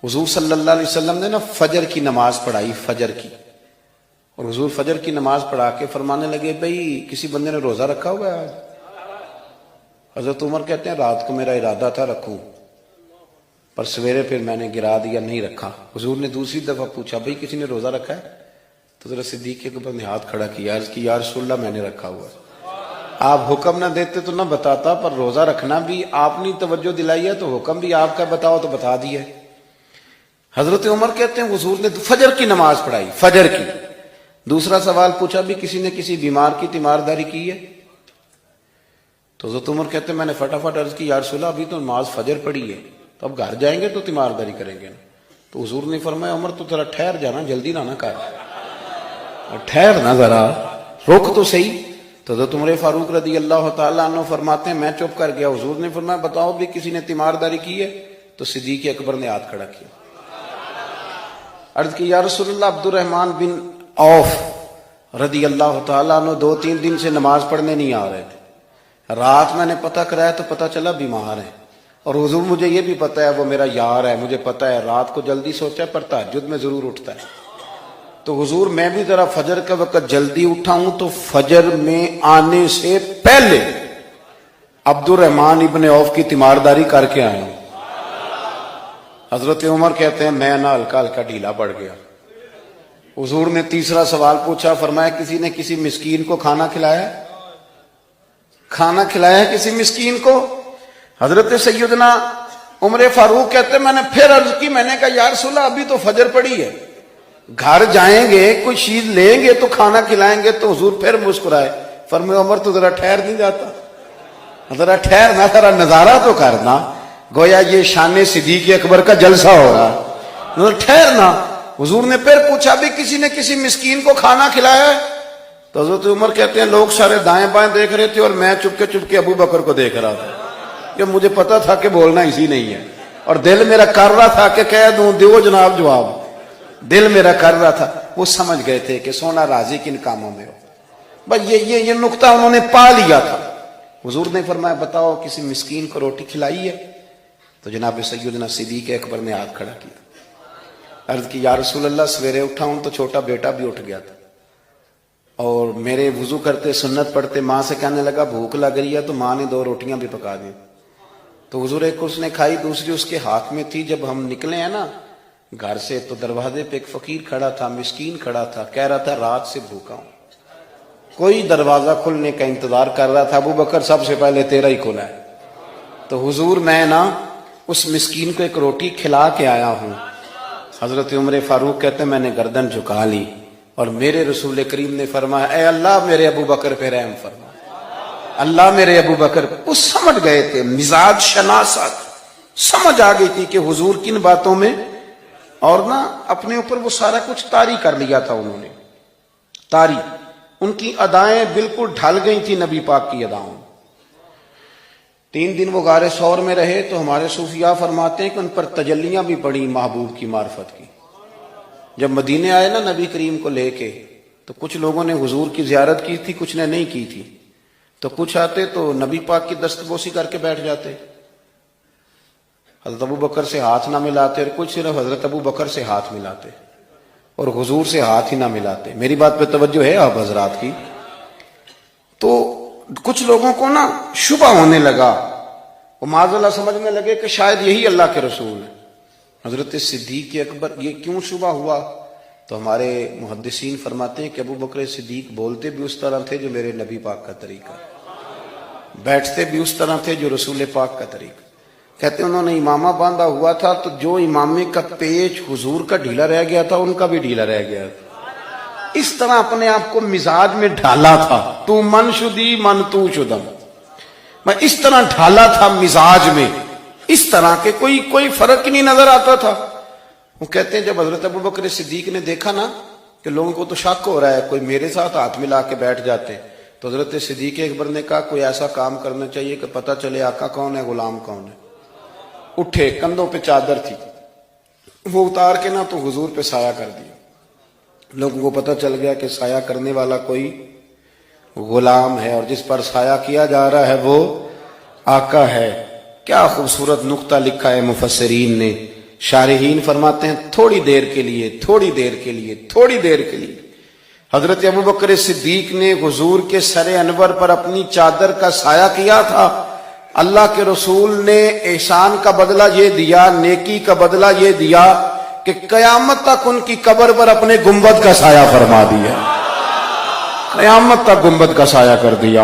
حضور صلی اللہ علیہ وسلم نے نا فجر کی نماز پڑھائی، فجر کی، اور حضور فجر کی نماز پڑھا کے فرمانے لگے بھئی کسی بندے نے روزہ رکھا ہوا ہے آج؟ حضرت عمر کہتے ہیں رات کو میرا ارادہ تھا رکھوں، پر سویرے پھر میں نے گرا دیا، نہیں رکھا۔ حضور نے دوسری دفعہ پوچھا بھئی کسی نے روزہ رکھا ہے؟ تو حضرت صدیق کے اوپر نے ہاتھ کھڑا کیا، عرض کی یا رسول اللہ میں نے رکھا ہوا ہے۔ آپ حکم نہ دیتے تو نہ بتاتا، پر روزہ رکھنا بھی آپ نے توجہ دلائی ہے تو حکم بھی آپ کا بتاؤ تو بتا دیا۔ حضرت عمر کہتے ہیں حضور نے فجر کی نماز پڑھائی، فجر کی۔ دوسرا سوال پوچھا بھی کسی نے کسی بیمار کی تیمارداری کی ہے؟ تو حضرت عمر کہتے ہیں میں نے فٹافٹ عرض کی یا رسول اللہ ابھی تو نماز فجر پڑھی ہے، تو اب گھر جائیں گے تو تیمارداری کریں گے نا۔ تو حضور نے فرمایا عمر تو ذرا ٹھہر جانا، جلدی نہ کر، ٹھہر نہ ذرا، رک تو صحیح۔ تو حضرت عمر فاروق رضی اللہ تعالیٰ عنہ فرماتے ہیں میں چپ کر گیا، حضور نے فرمایا بتاؤ بھی کسی نے تیمارداری کی ہے؟ تو صدیق اکبر نے ہاتھ کھڑا کیا، عرض کی یا رسول اللہ عبد الرحمن بن عوف رضی اللہ تعالیٰ عنہ 2-3 دن سے نماز پڑھنے نہیں آ رہے تھے، رات میں نے پتہ کرایا تو پتہ چلا بیمار ہے، اور حضور مجھے یہ بھی پتہ ہے وہ میرا یار ہے، مجھے پتہ ہے رات کو جلدی سوچا پر تہجد میں ضرور اٹھتا ہے، تو حضور میں بھی ذرا فجر کا وقت جلدی اٹھا ہوں تو فجر میں آنے سے پہلے عبد الرحمن ابن عوف کی تیمارداری کر کے آیا ہوں۔ حضرت عمر کہتے ہیں میں نہ ہلکا ہلکا ڈھیلا پڑ گیا۔ حضور نے تیسرا سوال پوچھا، فرمایا کسی نے کسی مسکین کو کھانا کھلایا؟ کھانا کھلایا کسی مسکین کو؟ حضرت سیدنا عمر فاروق کہتے ہیں میں نے پھر عرض کی، میں نے کہا یا رسول اللہ ابھی تو فجر پڑی ہے، گھر جائیں گے کوئی چیز لیں گے تو کھانا کھلائیں گے۔ تو حضور پھر مسکرائے، فرمایا عمر تو ذرا ٹھہر نہیں جاتا، ذرا ٹھہر نہ، ذرا نظارہ تو کرنا، گویا یہ شان صدیق اکبر کا جلسہ ہو رہا، ٹھہرنا۔ حضور نے پھر پوچھا بھی کسی نے کسی مسکین کو کھانا کھلایا ہے؟ تو حضرت عمر کہتے ہیں لوگ سارے دائیں بائیں دیکھ رہے تھے اور میں چپ کے ابو بکر کو دیکھ رہا تھا، کہ مجھے پتا تھا کہ بولنا اسی نہیں ہے، اور دل میرا کر رہا تھا کہ کہہ دوں دیو جناب جواب، دل میرا کر رہا تھا۔ وہ سمجھ گئے تھے کہ سونا راضی کن کاموں میں ہو، بس یہ نقطہ انہوں نے پا لیا تھا۔ حضور نے فرمایا بتاؤ کسی مسکین کو روٹی کھلائی ہے؟ تو جناب سیدنا صدیق اکبر نے ہاتھ کھڑا کیا، عرض کی یا رسول اللہ سویرے اٹھا ہوں تو چھوٹا بیٹا بھی اٹھ گیا تھا، اور میرے وضو کرتے سنت پڑھتے ماں سے کہنے لگا بھوک لگ رہی ہے، تو ماں نے 2 روٹیاں بھی پکا دی، تو حضور ایک اس نے کھائی دوسری اس کے ہاتھ میں تھی۔ جب ہم نکلے ہیں نا گھر سے تو دروازے پہ ایک فقیر کھڑا تھا، مسکین کھڑا تھا، کہہ رہا تھا رات سے بھوکا ہوں، کوئی دروازہ کھلنے کا انتظار کر رہا تھا، ابو بکر سب سے پہلے تیرا ہی کھلا ہے۔ تو حضور میں نا اس مسکین کو ایک روٹی کھلا کے آیا ہوں۔ حضرت عمر فاروق کہتے ہیں میں نے گردن جھکا لی، اور میرے رسول کریم نے فرمایا اے اللہ میرے ابو بکر پہ رحم فرما، اللہ میرے ابو بکر۔ وہ سمجھ گئے تھے، مزاج شناست سمجھ آ گئی تھی کہ حضور کن باتوں میں، اور نا اپنے اوپر وہ سارا کچھ طاری کر لیا تھا انہوں نے، طاری، ان کی ادائیں بالکل ڈھل گئی تھی نبی پاک کی اداؤں۔ 3 دن وہ غار ثور میں رہے تو ہمارے صوفیاء فرماتے ہیں کہ ان پر تجلیاں بھی پڑی محبوب کی معرفت کی۔ جب مدینے آئے نا نبی کریم کو لے کے، تو کچھ لوگوں نے حضور کی زیارت کی تھی، کچھ نے نہیں کی تھی، تو کچھ آتے تو نبی پاک کی دستبوسی کر کے بیٹھ جاتے، حضرت ابو بکر سے ہاتھ نہ ملاتے، اور کچھ صرف حضرت ابو بکر سے ہاتھ ملاتے اور حضور سے ہاتھ ہی نہ ملاتے۔ میری بات پہ توجہ ہے آپ حضرات کی؟ تو کچھ لوگوں کو نا شبہ ہونے لگا، وہ معاذ اللہ سمجھنے لگے کہ شاید یہی اللہ کے رسول ہے۔ حضرت صدیق اکبر یہ کیوں شبہ ہوا؟ تو ہمارے محدثین فرماتے ہیں کہ ابو بکر صدیق بولتے بھی اس طرح تھے جو میرے نبی پاک کا طریقہ، بیٹھتے بھی اس طرح تھے جو رسول پاک کا طریقہ۔ کہتے ہیں انہوں نے امامہ باندھا ہوا تھا تو جو امامے کا پیچ حضور کا ڈھیلا رہ گیا تھا ان کا بھی ڈھیلا رہ گیا تھا، اس طرح اپنے آپ کو مزاج میں ڈھالا تھا، تو من شدی من تو شدم، میں اس طرح ڈھالا تھا مزاج میں، اس طرح کے کوئی فرق نہیں نظر آتا تھا۔ وہ کہتے ہیں جب حضرت ابو بکر صدیق نے دیکھا نا کہ لوگوں کو تو شک ہو رہا ہے، کوئی میرے ساتھ ہاتھ ملا کے بیٹھ جاتے، تو حضرت صدیق اکبر نے کہا کوئی ایسا کام کرنا چاہیے کہ پتہ چلے آقا کون ہے غلام کون ہے۔ اٹھے، کندھوں پہ چادر تھی، وہ اتار کے نا تو حضور پہ سایہ کر دیا، لوگوں کو پتہ چل گیا کہ سایہ کرنے والا کوئی غلام ہے، اور جس پر سایہ کیا جا رہا ہے وہ آقا ہے۔ کیا خوبصورت نقطہ لکھا ہے مفسرین نے، شارحین فرماتے ہیں تھوڑی دیر کے لیے، تھوڑی دیر کے لیے، تھوڑی دیر کے لیے حضرت ابوبکر صدیق نے حضور کے سر انور پر اپنی چادر کا سایہ کیا تھا۔ اللہ کے رسول نے احسان کا بدلہ یہ دیا، نیکی کا بدلہ یہ دیا کہ قیامت تک ان کی قبر پر اپنے گنبد کا سایہ فرما دیا، قیامت تک گنبد کا سایہ کر دیا۔